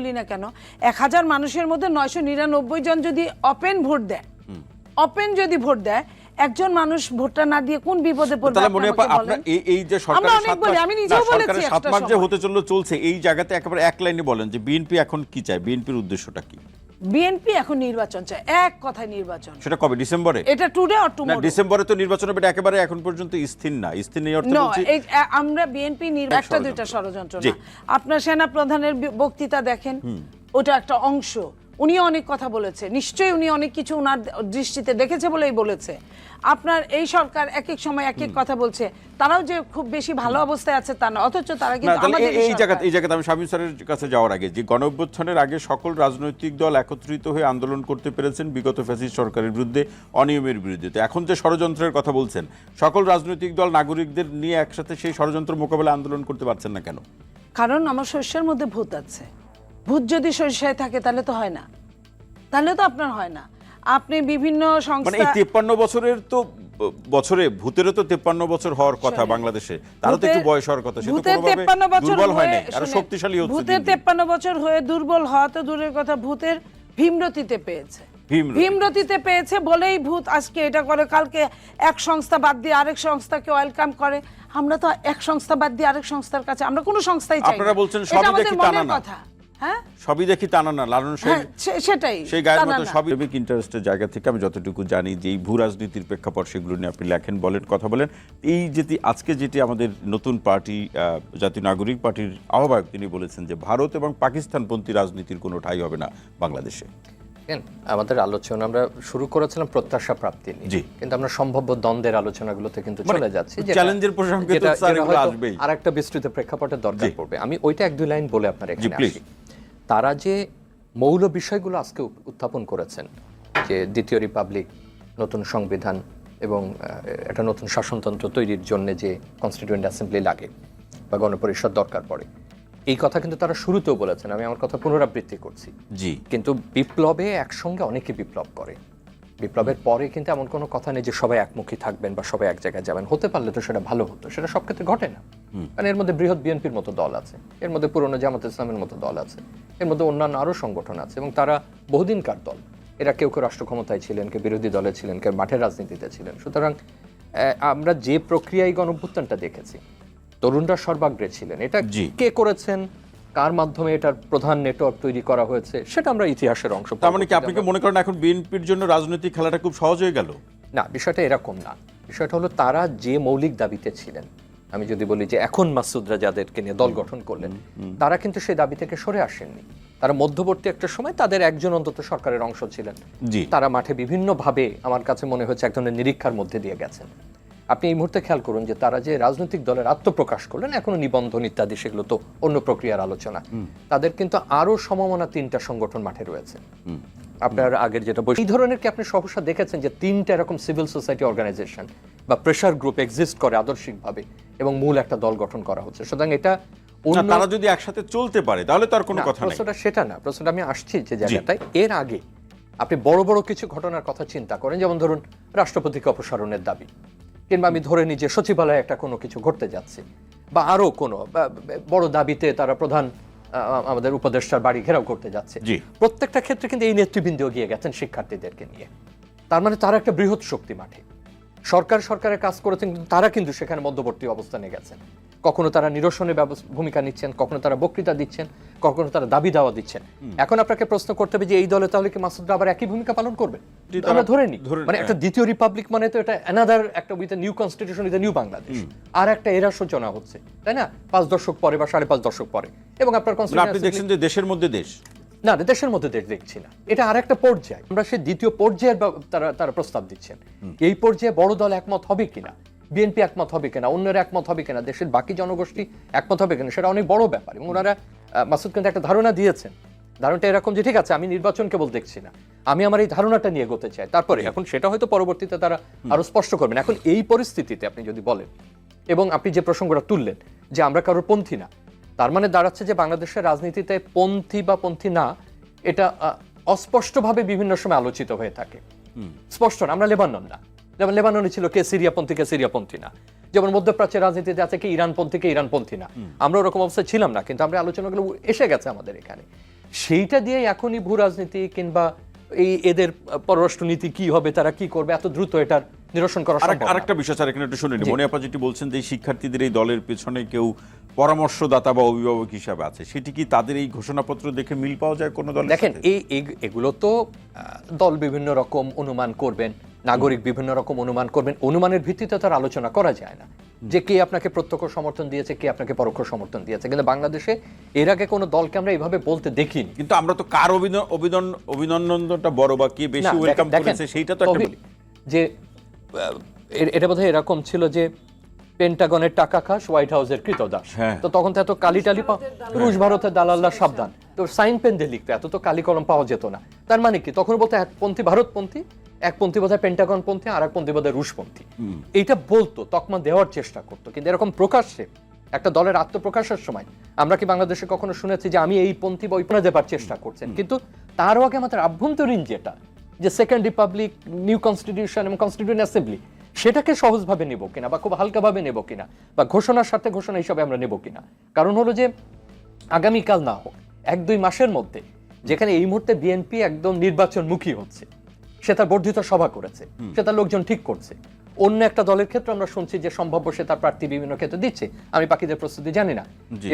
বলি না কেন, 1000 মানুষের মধ্যে 999 জন যদি ওপেন ভোট দেয়, ওপেন যদি ভোট দেয়, একজন মানুষ ভোটটা না দিয়ে কোন বিপদে পড়বে? তাহলে মনে হয় আপনার এই যে সরকারের 7 মাস যে হতে চলছে, এই জায়গাতে একেবারে এক লাইনে বলেন যে বিএনপি এখন কি চায়, বিএনপির উদ্দেশ্যটা কি? বিএনপি এখন নির্বাচন চায়, এক কথায় নির্বাচন। সেটা কবে? ডিসেম্বরে? এটা টুডে অর টুমরো? না, ডিসেম্বরে তো নির্বাচন হবে, একেবারে এখন পর্যন্ত স্থির না। স্থির নেই অর্থে বলছি আমরা বিএনপি একটা দুইটা ষড়যন্ত্র না। আপনার সেনা প্রধানের বক্তৃতা দেখেন, ওটা একটা অংশ। উনি অনেক কথা বলেছে, নিশ্চয়ই উনি অনেক কিছু ওনার দৃষ্টিতে দেখেছে বলেই বলেছে। আপনার এই সরকার এক এক সময় এক এক কথা বলছে, তারাও যে খুব বেশি ভালো অবস্থায় আছে তা না, অথচ তারা কিন্তু আমাদের এই জায়গাতে আমি শামীম স্যারের কাছে যাওয়ার আগে, যে গণঅভ্যুত্থানের আগে সকল রাজনৈতিক দল একত্রিত হয়ে আন্দোলন করতে পেরেছেন বিগত ফ্যাসিস্ট সরকারের বিরুদ্ধে, অনিয়মের বিরুদ্ধে। তো এখন যে ষড়যন্ত্রের কথা বলছেন, সকল রাজনৈতিক দল নাগরিকদের নিয়ে একসাথে সেই ষড়যন্ত্র মোকাবেলা আন্দোলন করতে পারছেন না কেন? কারণ আমার শস্যের মধ্যে ভূত আছে। ভূত যদি শস্যায় থাকে তাহলে তো হয় না, তাহলে তো আপনার হয় না। আপনি বিভিন্ন সংস্থা, এই 53 বছরের তো বছরে ভূতেরও তো 53 বছর হওয়ার কথা বাংলাদেশে, তারও তো একটু বয়স হওয়ার কথা। ভূতের 53 বছর দুর্বল হয় না, আরো শক্তিশালী হচ্ছে। ভূতের 53 বছর হয়ে দুর্বল হওয়া তো দূরের কথা, ভূতের ভীমরতিতে পেয়েছে। ভীমরতিতে পেয়েছে বলেই ভূত আজকে এটা করে, কালকে এক সংস্থা বাদ দিয়ে আরেক সংস্থাকে ওয়েলকাম করে। আমরা তো এক সংস্থা বাদ দিয়ে আরেক সংস্থার কাছে আমরা কোনো সংস্থাই চাই না। আপনারা বলছেন সবই দেখি টানা না, হ্যাঁ সবই দেখি টানা না, লালন সেটাই সেই গায়ের মতো সবই ইন্টারেস্টের জায়গা থেকে আমি যতটুকু জানি যে এই ভূ রাজনীতির প্রেক্ষাপট সেগুলো নিয়ে আপনি লেখেন, বলেন, কথা বলেন। এই যেটি আজকে যেটি আমাদের নতুন পার্টি জাতীয় নাগরিক পার্টির আহ্বায়ক, তিনি বলেছেন যে ভারত এবং পাকিস্তানপন্থী রাজনীতির কোনো ঠাঁই হবে না বাংলাদেশে। আমাদের আলোচনা আমরা শুরু করেছিলাম প্রত্যাশা প্রাপ্তি নিয়ে, কিন্তু আমরা সম্ভাব্য দ্বন্দ্বের আলোচনাগুলোতে কিন্তু চলে যাচ্ছি, চ্যালেঞ্জের প্রসঙ্গে তো স্যার এগুলো আসবেই, আরেকটা বিস্তৃত প্রেক্ষাপটের দরকার পড়বে। আমি ওইটা এক দুই লাইন বলে আপনার এখানে আসি। তারা যে মৌল বিষয়গুলো আজকে উত্থাপন করেছেন, যে দ্বিতীয় রিপাবলিক, নতুন সংবিধান এবং একটা নতুন শাসনতন্ত্র তৈরির জন্য যে কনস্টিটিউয়েন্ট অ্যাসেম্বলি লাগে বা গণপরিষদ দরকার পড়ে, এই কথা কিন্তু তারা শুরুতেও বলেছেন। আমি আমার কথা পুনরাবৃত্তি করছি। কিন্তু বিপ্লবে একসঙ্গে অনেকে বিপ্লব করে, বিপ্লবের পরে কিন্তু এমন কোনো কথা নেই যে সবাই একমুখী থাকবেন বা সবাই এক জায়গায় যাবেন। হতে পারলে তো সেটা ভালো হতো, সেটা সব ক্ষেত্রে ঘটে না। কারণ এর মধ্যে বৃহৎ বিএনপির মতো দল আছে, এর মধ্যে পুরনো জামাত ইসলামের মতো দল আছে, এর মধ্যে অন্যান্য আরও সংগঠন আছে, এবং তারা বহুদিনকার দল। এরা কেউ কেউ রাষ্ট্র ক্ষমতায় ছিলেন, কেউ বিরোধী দলে ছিলেন, কেউ মাঠের রাজনীতিতে ছিলেন। সুতরাং আমরা যে প্রক্রিয়ায় গণঅভ্যুত্থানটা দেখেছি, তরুণরা সর্বাগ্রে ছিলেন। এটা কে করেছেন, কার মাধ্যমে এটার প্রধান নেটওয়ার্ক তৈরি করা হয়েছে, সেটা আমরা ইতিহাসের অংশ। তার মানে কি আপনি কি মনে করেন এখন বিএনপির জন্য রাজনৈতিক খেলাটা খুব সহজ হয়ে গেল? না, বিষয়টা এরকম না। বিষয়টা হলো তারা যে মৌলিক দাবিতে ছিলেন, আমি যদি বলি যে এখন মাসুদরা যাদেরকে নিয়ে দল গঠন করলেন, তারা কিন্তু সেই দাবি থেকে সরে আসেননি। তারা মধ্যবর্তী একটা সময় তাদের একজন অন্তত সরকারের অংশ ছিলেন। তারা মাঠে বিভিন্নভাবে আমার কাছে মনে হচ্ছে এক ধরনের নিরীক্ষার মধ্যে দিয়ে গেছেন। আপনি এই মুহূর্তে খেয়াল করুন যে তারা যে রাজনৈতিক দলের আত্মপ্রকাশ করলেন, এখনো নিবন্ধন ইত্যাদি, সেগুলো তো অন্য প্রক্রিয়ার আলোচনা। তাদের কিন্তু আরো সমমনা 3টা সংগঠন মাঠে রয়েছে। আপনার আগের যেটা এই ধরনের কি আপনি সহসা দেখেছেন যে 3টা এরকম সিভিল সোসাইটি অর্গানাইজেশন বা প্রেসার গ্রুপ এক্সিস্ট করে আদর্শিকভাবে এবং মূল একটা দল গঠন করা হচ্ছে? সুতরাং এটা তারা যদি একসাথে চলতে পারে তাহলে তার কোনো কথা নেই। প্রশ্নটা সেটা না, প্রশ্নটা আমি আসছি যে জায়গাটায়। এর আগে আপনি বড় বড় কিছু ঘটনার কথা চিন্তা করেন, যেমন ধরুন রাষ্ট্রপতিকে অপসারণের দাবি, কিংবা আমি ধরে নিই যে সচিবালয়ে একটা কোনো কিছু ঘটতে যাচ্ছে, বা আরো কোনো বড় দাবিতে তারা প্রধান আমাদের উপদেষ্টার বাড়ি ঘেরাও করতে যাচ্ছে। প্রত্যেকটা ক্ষেত্রে কিন্তু এই নেতৃবৃন্দ গিয়ে গেছেন শিক্ষার্থীদেরকে নিয়ে। তার মানে তারা একটা বৃহৎ শক্তি মাঠে। সরকারের কাজ করেছেন, কিন্তু তারা কিন্তু সেখানে মধ্যবর্তী অবস্থানে গেছেন। কখনো তারা নিরসনের ভূমিকা নিচ্ছেন, কখনো তারা বক্তৃতা দিচ্ছেন, কখনো তারা দাবি দাওয়া দিচ্ছেন। এখন আপনাকে প্রশ্ন করতে হবে যে এই দলে তাহলে কি মাসুদরা আবার একই ভূমিকা পালন করবে? আমরা ধরে নিই মানে একটা দ্বিতীয় রিপাবলিক মানে তো এটা অ্যানাদার একটা with new constitution, with new Bangladesh. আর একটা এরা সূচনা হচ্ছে, তাই না? 5 দশক পরে বা 5.5 দশক পরে। এবং আপনার আপনি দেখছেন যে দেশের মধ্যে দেশ না, দেশের মধ্যে দেশ দেখছি না, এটা আর একটা পর্যায়ে। আমরা সেই দ্বিতীয় পর্যায়ের তারা প্রস্তাব দিচ্ছেন। এই পর্যায়ে বড় দল একমত হবে কিনা, বিএনপি একমত হবে কিনা, অন্যরা একমত হবে কিনা, দেশের বাকি জনগোষ্ঠী একমত হবে কিনা, সেটা অনেক বড় ব্যাপার। এবং ওনারা মাসুদ কিন্তু একটা ধারণা দিয়েছেন। ধারণাটা এরকম যে ঠিক আছে, আমি নির্বাচন কেবল দেখছি না, আমি আমার এই ধারণাটা নিয়ে এগোতে চাই। তারপরে এখন সেটা হয়তো পরবর্তীতে তারা আরো স্পষ্ট করবেন। এখন এই পরিস্থিতিতে আপনি যদি বলেন, এবং আপনি যে প্রসঙ্গটা তুললেন যে আমরা কারোর পন্থী না, তার মানে দাঁড়াচ্ছে যে বাংলাদেশের রাজনীতিতে পন্থী বা পন্থী না, এটা অস্পষ্টভাবে বিভিন্ন সময় আলোচিত হয়ে থাকে। স্পষ্ট না, আমরা লেবানন না, যেমন লেবাননে ছিল কে সিরিয়াপন্থী কে সিরিয়াপন্থী না, যেমন মধ্যপ্রাচ্যের রাজনীতিতে আছে কি ইরানপন্থী কে ইরানপন্থী না। আমরা ওরকম অবস্থায় ছিলাম না, কিন্তু আমরা আলোচনাগুলো এসে গেছে আমাদের এখানে। সেইটা দিয়ে এখনই ভূ রাজনীতি কিংবা এই এদের পররাষ্ট্রনীতি কি হবে, তারা কি করবে, এত দ্রুত এটার নিরসন করা সম্ভব না। আরেকটা বিষয় স্যার এখানে একটু শুনে নিই। মনিয়াপা যেটি বলছেন যে শিক্ষার্থীদের এই দলের পেছনে কেউ পরামর্শদাতা বা অভিভাবক হিসাবে আছে, সেটি কি তাদের এই ঘোষণাপত্র দেখে মিল পাওয়া যায় কোনো দলের দেখেন সাথে? এগুলো তো দল বিভিন্ন রকম অনুমান করবেন, নাগরিক বিভিন্ন রকম অনুমান করবেন, অনুমানের ভিত্তিতে তার আলোচনা করা যায় না যে কে আপনাকে প্রত্যক্ষ সমর্থন দিয়েছে, কে আপনাকে পরোক্ষ সমর্থন দিয়েছে। কিন্তু বাংলাদেশে এর আগে কোনো দলকে আমরা এইভাবে বলতে দেখিনি। কিন্তু আমরা তো কার অভিনন্দনটা বড় বা কে বেশি না, ওয়েলকাম দেখেন, করেছে সেইটা তো একটা তবে যে এটা বোধহয় এরকম ছিল যে পেন্টাগনের টাকা খাস, হোয়াইট হাউসের কৃতদাস। হ্যাঁ। তো তখন তো এত কালি টালি রুশ ভারতের দালাল্লা সাবধান, তো সাইন পেন দিয়ে লিখতো, এত তো কালি কলম পাওয়া যেত না। তার মানে কি তখন বলতো একপন্থী ভারতপন্থী, একপন্থী বোধহয় পেন্টাগন পন্থী, আর একপন্থী বোধহয় রুশপন্থী। এইটা বলতো, তকমা দেওয়ার চেষ্টা করতো। কিন্তু এরকম প্রকাশ্যে একটা দলের আত্মপ্রকাশের সময় আমরা কি বাংলাদেশে কখনো শুনেছি যে আমি এই পন্থী বা ওই পন্থী দেবার চেষ্টা করছেন? কিন্তু তারও আগে আমাদের আভ্যন্তরীণ যেটা যে সেকেন্ড রিপাবলিক, নিউ কনস্টিটিউশন এবং কনস্টিটিউয়েন্ট অ্যাসেম্বলি, সেটাকে সহজভাবে নেব কিনা বা খুব হালকাভাবে নেব কিনা বা ঘোষণার সাথে ঘোষণা হিসাবে আমরা নেব কিনা। কারণ হলো যে আগামীকাল না হোক 1-2 মাসের মধ্যে, যেখানে এই মুহূর্তে বিএনপি একদম নির্বাচনমুখী হচ্ছে, সে তার বর্ধিত সভা করেছে, সে তার লোকজন ঠিক করছে। অন্য একটা দলের ক্ষেত্রে আমরা শুনছি যে সম্ভাব্য সে তার প্রার্থী বিভিন্ন ক্ষেত্রে দিচ্ছে, আমি বাকিদের প্রস্তুতি জানি না।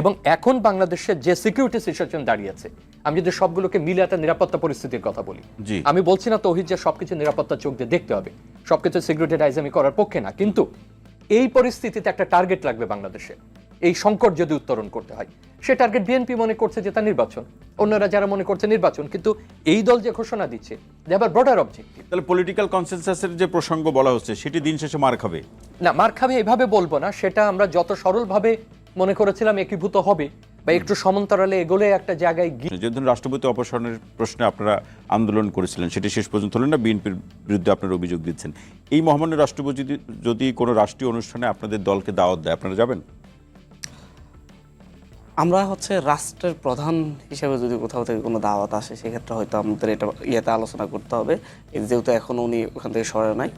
এবং এখন বাংলাদেশের যে সিকিউরিটি সিচুয়েশন দাঁড়িয়েছে, আমি যদি সবগুলোকে মিলে একটা নিরাপত্তা পরিস্থিতির কথা বলি, আমি বলছি না তৌহিদ যে সবকিছু নিরাপত্তা চোখ দিয়ে দেখতে হবে, সবকিছু সিকিউরিটাইজ আমি করার পক্ষে না, কিন্তু এই পরিস্থিতিতে একটা টার্গেট লাগবে বাংলাদেশে। এই সংকট যদি উত্তরণ করতে হয়, সে টার্গেট বিএনপি মনে করছে যে তা নির্বাচন, অন্যরা যারা মনে করছে নির্বাচন, কিন্তু এই দল যে ঘোষণা দিচ্ছে they have a broader objective. তাহলে পলিটিক্যাল কনসেনসাসের যে প্রসঙ্গ বলা হচ্ছে সেটি দিন শেষে মার খাবে না, মার খাবে এভাবে বলবো না, সেটা আমরা যত সরলভাবে মনে করেছিলাম একীভূত হবে বা একটু সমান্তরালে এগোলে একটা জায়গায় গিয়ে। যেদিন রাষ্ট্রপতি অপসারণের প্রশ্নে আপনারা আন্দোলন করেছিলেন সেটি শেষ পর্যন্ত হলেন না, বিএনপির বিরুদ্ধে আপনারা অভিযোগ দিচ্ছেন। এই মহামান্য রাষ্ট্রপতি যদি কোনো রাষ্ট্রীয় অনুষ্ঠানে আপনাদের দলকে দাওয়াত দেয়, আপনারা যাবেন? আমরা রাষ্ট্রের প্রধান হিসেবে যদি কোথাও থেকে কোনো দাওয়াত আসে, সেক্ষেত্রে হয়তো আমাদের এটা ইয়েতে আলোচনা করতে হবে, যেহেতু এখন উনি ওখান থেকে সরে নাই।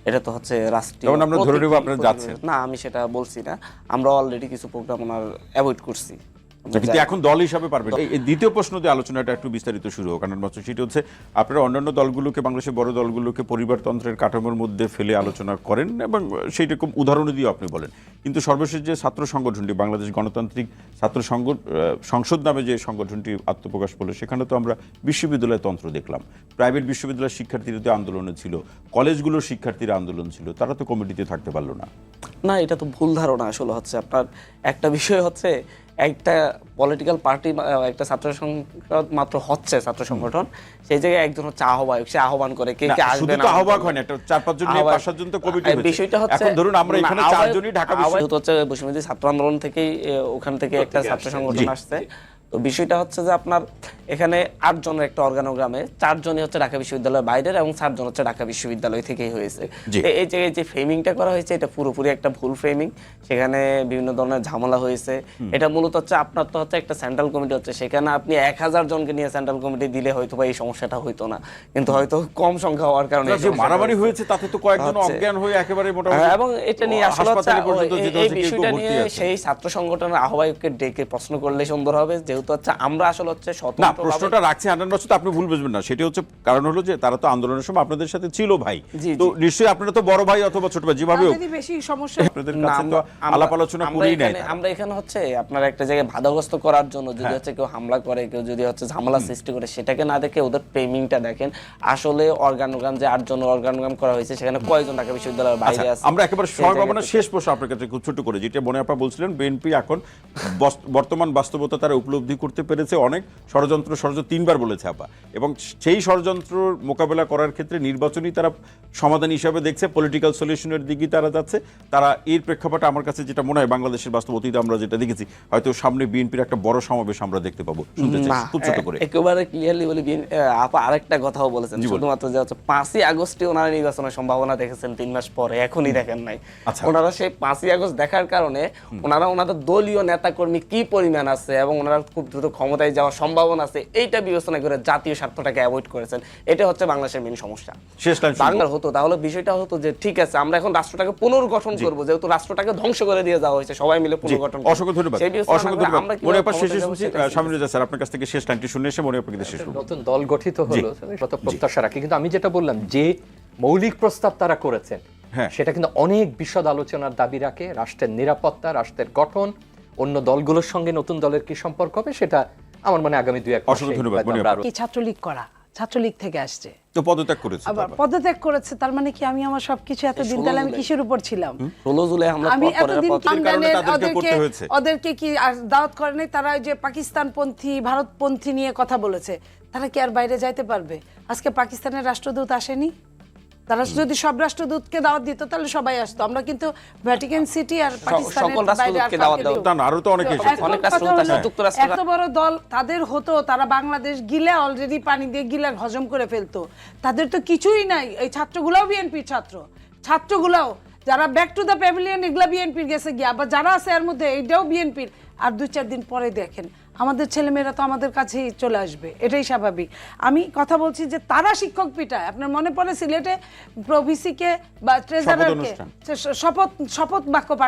এটা তো রাষ্ট্রীয়, আমরা ধরে নেব আপনারা যাচ্ছেন না, আমি সেটা বলছি না। আমরা অলরেডি কিছু প্রোগ্রাম ওনার অ্যাভয়েড করছি। কিন্তু এখন দল হিসাবে পারবেন। এই দ্বিতীয় প্রশ্ন দিয়ে আলোচনাটা একটু বিস্তারিত শুরু হোক, কারণ মাত্র সেটি হচ্ছে আপনারা অন্যান্য দলগুলোকে, বাংলাদেশের বড় দলগুলোকে পরিবারতন্ত্রের কাঠামোর মধ্যে ফেলে আলোচনা করেন এবং সেইরকম উদাহরণ দিয়ে আপনি বলেন, কিন্তু সর্বশেষ যে ছাত্র সংগঠনটি বাংলাদেশ গণতান্ত্রিক ছাত্র সংসদ নামে যে সংগঠনটি আত্মপ্রকাশ করলো, সেখানে তো আমরা বিশ্ববিদ্যালয় তন্ত্র দেখলাম, প্রাইভেট বিশ্ববিদ্যালয়ের শিক্ষার্থীদের আন্দোলনে ছিল, কলেজগুলোর শিক্ষার্থীরা আন্দোলন ছিল, তারা তো কমিটিতে থাকতে পারলো না। না, এটা তো ভুল ধারণা। আসলে আপনার একটা বিষয় একটা পলিটিক্যাল পার্টি, একটা ছাত্র সংসদ মাত্র ছাত্র সংগঠন, সেই জায়গায় একজন আহ্বায়ক, সে আহ্বান করে কে কে আসবে না। আহ্বায়ক হয় না, একটা 4-5 জন নিয়ে 5-7 জন তো কমিটি হয়েছে। বিষয়টা এখন ধরুন আমরা এখানে 4 জনই ঢাকা বিশ্ববিদ্যালয় বৈষম্যবিরোধী ছাত্র আন্দোলন থেকেই, ওখান থেকে একটা ছাত্র সংগঠন আসছে। তো বিষয়টা যে আপনার এখানে 8 জনের একটা অর্গানোগ্রামে 4 জনই ঢাকা বিশ্ববিদ্যালয়ের বাইরের এবং 4 জন ঢাকা বিশ্ববিদ্যালয় থেকেই হয়েছে। এই জায়গায় যে ফ্রেমিংটা করা হয়েছে, এটা পুরোপুরি একটা ভুল ফ্রেমিং। সেখানে বিভিন্ন ধরনের ঝামেলা হয়েছে। এটা মূলত আপনার তো একটা সেন্ট্রাল কমিটি সেখানে আপনি 1000 জনকে নিয়ে সেন্ট্রাল কমিটি দিলে হয়তো বা এই সমস্যাটা হইতো না, কিন্তু হয়তো কম সংখ্যা হওয়ার কারণে মারামারি হয়েছে, তাতে তো কয়েকজন অজ্ঞান হয়ে একেবারে মোটামুটি, এবং এটা নিয়ে আসলে এই বিষয়টা নিয়ে সেই ছাত্র সংগঠনের আহ্বায়ককে ডেকে প্রশ্ন করলে সুন্দর হবে, যেহেতু আমরা আসলে না, প্রশ্নটা রাখছি হান্নান মাসুদ, আপনি ভুল বুঝবেন না। সেটি হচ্ছে কারণ হলো যে তারা তো আন্দোলনের সময় আপনাদের সাথে ছিল ভাই, তো নিশ্চয়ই আপনারা তো বড় ভাই অথবা ছোট ভাই, যেভাবে বেশি সমস্যা আপনাদের কাছে তো আলাপ আলোচনা করেই নাই। আমরা এখানে আপনার একটা জায়গায় বাধাগ্রস্ত করার জন্য যদি কেউ হামলা করে, কেউ যদি ঝামেলা সৃষ্টি করে, সেটাকে না দেখে ওদের ফ্রেমিংটা দেখেন। আসলে অর্গানোগ্রাম যে 8 জন অর্গানোগ্রাম করা হয়েছে, সেখানে কয়জন ঢাকা বিশ্ববিদ্যালয়ের বাইরে আছে। আমরা একেবারে সময় পাবো না, শেষ প্রশ্ন আপনার কাছে খুব ছোট করে, যেটা মনে আপা বলছিলেন, বিএনপি এখন বর্তমান বাস্তবতা তারা উপলব্ধি করতে পেরেছে, অনেক ষড়যন্ত্র 3বার বলেছে আপা, এবং সেই ষড়যন্ত্র মোকাবেলা করার ক্ষেত্রে নির্বাচনই তারা সমাধান হিসাবে দেখছে, পলিটিক্যাল সলিউশনের দিকে তারা যাচ্ছে। তারা এর প্রেক্ষাপটে আমার কাছে যেটা মনে হয়, বাংলাদেশের বাস্তব অতীতে আমরা যেটা দেখেছি, হয়তো সামনে বিএনপির একটা বড় সমাবেশ আমরা দেখতে পাবো। শুনতে চাই খুব ছোট করে, একেবারে ক্লিয়ারলি বলি, আপা আরেকটা কথাও বলেছেন, শুধুমাত্র যে 5ই আগস্টে ওনারা নির্বাচনের সম্ভাবনা দেখেছেন 3 মাস পরে, এখনই দেখেন নাই। ওনারা সেই 5ই আগস্ট দেখার কারণে ওনারা ওনাদের দলীয় নেতাকর্মী কি পরিমাণ আছে এবং ওনারা খুব দ্রুত ক্ষমতায় যাওয়ার সম্ভাবনা আছে, আছে, এইটা বিবেচনা করে জাতীয় স্বার্থটাকে অ্যাভয়েড করেছেন। এটা হচ্ছে বাংলাদেশের মেইন সমস্যা। শেষ লাইন শুনবো। বাংলার হতো তাহলে বিষয়টা হতো যে ঠিক আছে আমরা এখন রাষ্ট্রটাকে পুনর্গঠন করব, যেহেতু রাষ্ট্রটাকে ধ্বংস করে দিয়ে যাওয়া হয়েছে, সবাই মিলে পুনর্গঠন করব। অসংখ্য ধন্যবাদ, সেই বিবেচনা অসংখ্য করে ধন্যবাদ। আমরা কিভাবে মনে আপনার শেষে ক্ষমতায় শুনছি যাবো সেটা স্বামী রেজা স্যার, আপনার কাছ থেকে শেষ লাইনটি শুনে এসে মনে আপনাকে শেষ করবো। নতুন দল গঠিত হলো, কত প্রত্যাশা রাখি, কিন্তু আমি যেটা বললাম যে মৌলিক প্রস্তাব তারা করেছেন হ্যাঁ। সেটা কিন্তু অনেক বিশদ আলোচনার দাবি রাখে। রাষ্ট্রের নিরাপত্তা, রাষ্ট্রের গঠন, অন্য দলগুলোর সঙ্গে নতুন দলের কি সম্পর্ক হবে, সেটা আমার মনে হয় আগামী 2-1 মাসে অসংখ্য ধন্যবাদ, হয়তো মনে আমরা আরো কি ছাত্রলীগ করা, ছাত্রলীগ থেকে আসছে, তো পদত্যাগ করেছে আবার তারপর। পদত্যাগ করেছে, তার মানে কি আমি আমার সবকিছু এতদিন তাহলে আমি কিসের উপর ছিলাম? 16 জুলাই আমরা আমি এতদিন পথের কারণে আমদানের তাদেরকে করতে হয়েছে। ওদেরকে কি আর দাওয়াত করে নাই? তারা ওই যে পাকিস্তানপন্থী ভারতপন্থী নিয়ে কথা বলেছে, তারা কি আর বাইরে যাইতে পারবে? আজকে পাকিস্তানের রাষ্ট্রদূত আসেনি, তারা যদি সব রাষ্ট্রদূতকে দাওয়াত দিত তাহলে সবাই আসতো। আমরা কিন্তু ভ্যাটিকান সিটি আর পাকিস্তানের সকল বাইরে আর রাষ্ট্রদূতকে দাওয়াত কাউকে দেওয়া দিই। না, আরো তো অনেকে তো এসেছে। এখন অনেক কথা রাষ্ট্রদূত হলো, আছে, যুক্তরাষ্ট্র এত বড় দল তাদের হতো, তারা বাংলাদেশ গিলে অলরেডি পানি দিয়ে গিলে হজম করে ফেলতো। তাদের তো কিছুই নাই। এই ছাত্রগুলাও বিএনপির ছাত্রগুলাও যারা ব্যাক টু দ্য প্যাভিলিয়ন, এগুলা বিএনপির গেছে গিয়া, আবার যারা আছে এর মধ্যে এইটাও বিএনপির। আর 2-4 দিন পরে দেখেন আমাদের ছেলেমেয়েরা তো আমাদের কাছেই চলে আসবে, এটাই স্বাভাবিক। আমি কথা বলছি যে তারা শিক্ষক পিটায়। আপনার মনে পড়ে সিলেটে প্রভিসিকে বা ট্রেজারারকে অনুষ্ঠান। শপথ বাক্য পাঠ